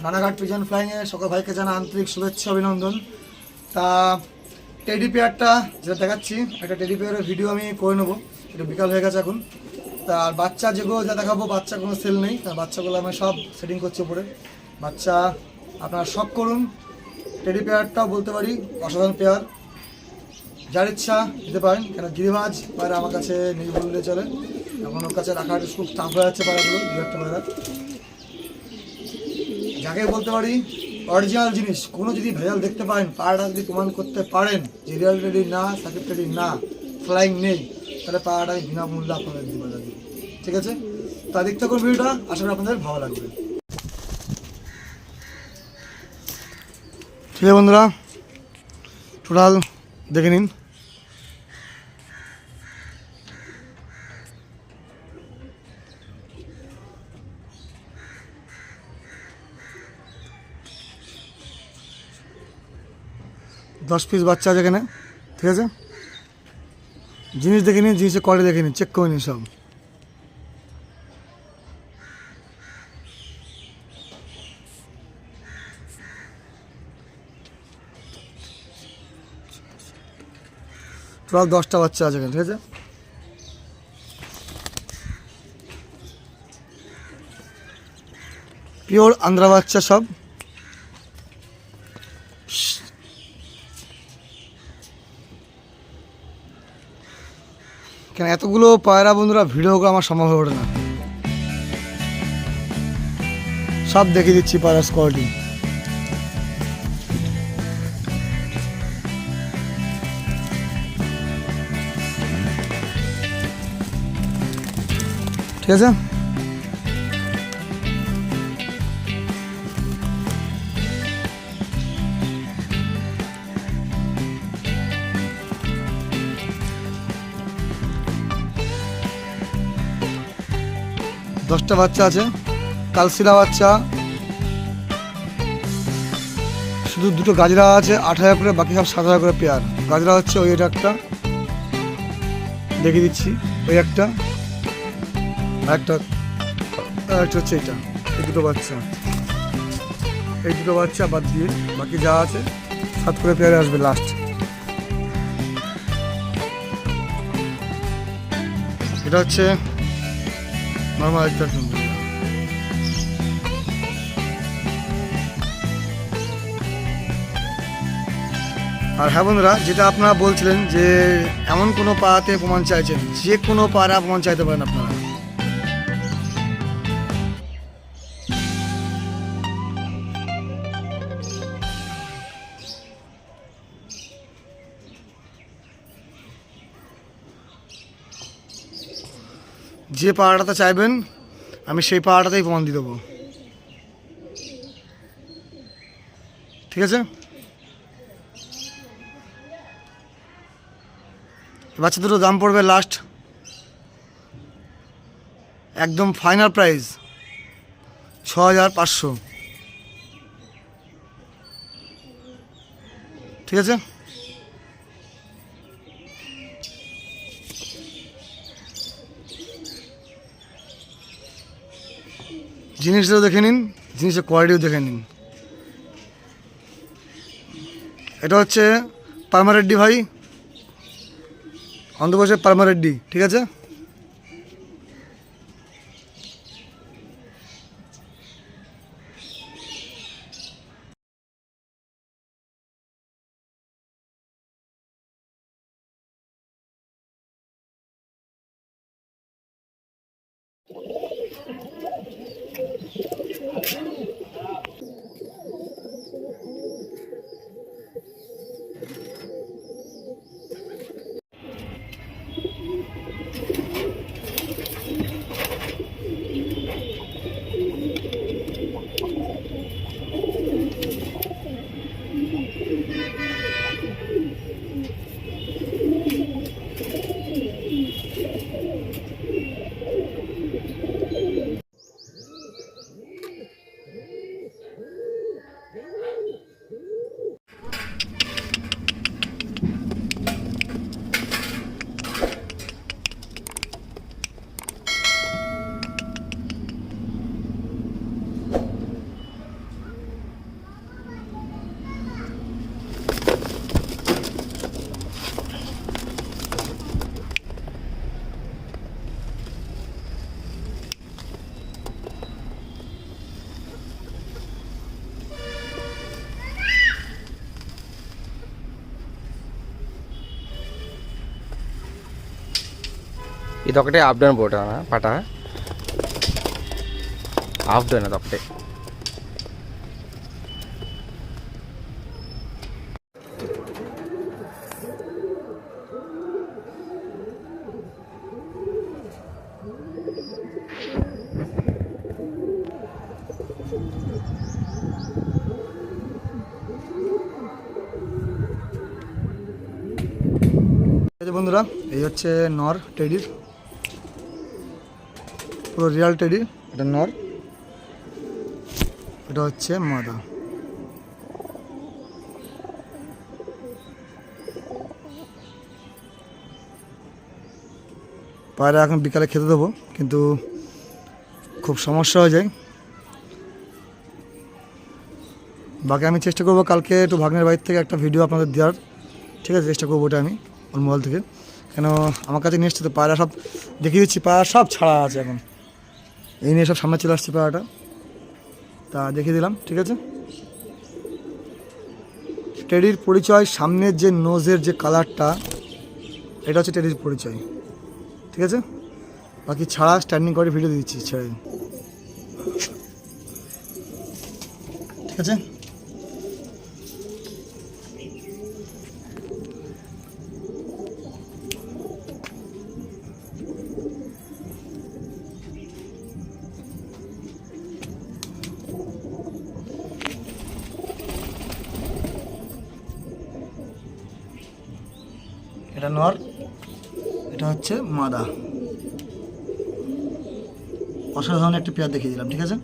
Ranaghat pigeon ফ্লাইংয়ে সকল ভাইকে জানা আন্তরিক শুভেচ্ছা অভিনন্দন। তা টেডি পেয়ারটা যেটা দেখাচ্ছি, একটা টেডি পেয়ারের ভিডিও আমি করে নেবো, এটা বিকাল হয়ে গেছে এখন। তার বাচ্চা যেগুলো যা দেখাবো, বাচ্চা কোনো সেল নেই, কারণ বাচ্চাগুলো আমি সব সেটিং করছি উপরে। বাচ্চা আপনারা শখ করুন। টেডি পেয়ারটাও বলতে পারি অসাধারণ পেয়ার, যার ইচ্ছা দিতে পারেন, কেন গিরিবাজ পায়রা আমার কাছে নেই বললে চলে। এখন ওর কাছে রাখা খুব টাফ হয়ে যাচ্ছে পায়রাগুলো, দু একটা পায়রা। যাকে বলতে পারি অরিজিনাল জিনিস, কোনো যদি ভেজাল দেখতে পারেন, পায়রাটা যদি প্রমাণ করতে পারেন যে রিয়াল টেডি না, সাকিব টেডি না, ফ্লাইং নেই, তাহলে পায়রাটা বিনামূল্যে আপনাদের দিতে পারে। ঠিক আছে, তা দেখতে করুন ভিডিওটা, আশা করি আপনাদের ভালো লাগবে। ঠিক আছে বন্ধুরা, টোটাল দেখে নিন। দশ পিস বাচ্চা আছে এখানে। ঠিক আছে, জিনিস দেখে নিন, জিনিসের কোয়ালিটি দেখে নিন, চেক করে নিন সব। টোটাল 10টা বাচ্চা আছে এখানে। ঠিক আছে, পিওর আন্ধ্রা বাচ্চা সব। কেন এতগুলো পায়রা বন্ধুরা ভিডিও করে আমার সম্ভব হয়ে ওঠে না, সব দেখিয়ে দিচ্ছি পায়রার কোয়ালিটি। ঠিক আছে, দশটা বাচ্চা আছে। কালসিরা বাচ্চা শুধু দুটো গাজরা আছে 8,000 করে, বাকি সব 7,000 করে পেয়ার। গাজরা হচ্ছে ওই এটা একটা দেখিয়ে দিচ্ছি, ওই একটা, আরেকটা হচ্ছে এইটা। এই দুটো বাচ্চা, এই দুটো বাচ্চা বাদ দিয়ে বাকি যা আছে 7 করে পেয়ারে আসবে লাস্ট। এটা হচ্ছে নর্মাল একটা সুন্দর। আর হ্যাঁ বন্ধুরা, যেটা আপনারা বলছিলেন যে এমন কোনো পাড়াতে প্রমাণ চাইছেন, যে কোনো পাড়া প্রমাণ চাইতে পারেন আপনারা। যে পাড়াটাতে চাইবেন আমি সেই পাড়াটাতেই প্রমাণ দিয়ে দেবো। ঠিক আছে, বাচ্চা দুটো দাম পড়বে লাস্ট একদম ফাইনাল প্রাইস 6,500। ঠিক আছে, জিনিসটাও দেখে নিন, জিনিসের কোয়ালিটিও দেখে নিন। এটা হচ্ছে পারমারেড্ডি ভাই, অন্ধ্রপ্রদেশের পারমারেড্ডি। ঠিক আছে, ఇదొకటే హాఫ్ డన్ బోట్ పట హాఫ్ డన్ అదొకటే. বন্ধুরা এই হচ্ছে নর টেডির, পুরো রিয়াল টেডি। এটা নর, এটা হচ্ছে মাদা। পায়রা এখন বিকালে খেতে দেবো, কিন্তু খুব সমস্যা হয়ে যায়। বাকি আমি চেষ্টা করবো কালকে একটু ভাগ্নের বাড়ির থেকে একটা ভিডিও আপনাদের দেওয়ার, ঠিক আছে? চেষ্টা করবো ওটা আমি ওর মোবাইল থেকে, কেন আমার কাছে নিয়ে এসছে তো পায়রা সব দেখিয়ে দিচ্ছি। পায়রা সব ছাড়া আছে এখন, এই নিয়ে সব সামনে চলে আসছে পায়রাটা, তা দেখিয়ে দিলাম, ঠিক আছে? টেডির পরিচয় সামনের যে নোজের যে কালারটা, এটা হচ্ছে টেডির পরিচয়, ঠিক আছে? বাকি ছাড়া স্ট্যান্ডিং করে ভিডিও দিচ্ছি ছেড়ে, ঠিক আছে? এটা নর, এটা হচ্ছে মাদা। অসাধারণ একটা পেয়ার দেখিয়ে দিলাম, ঠিক আছে?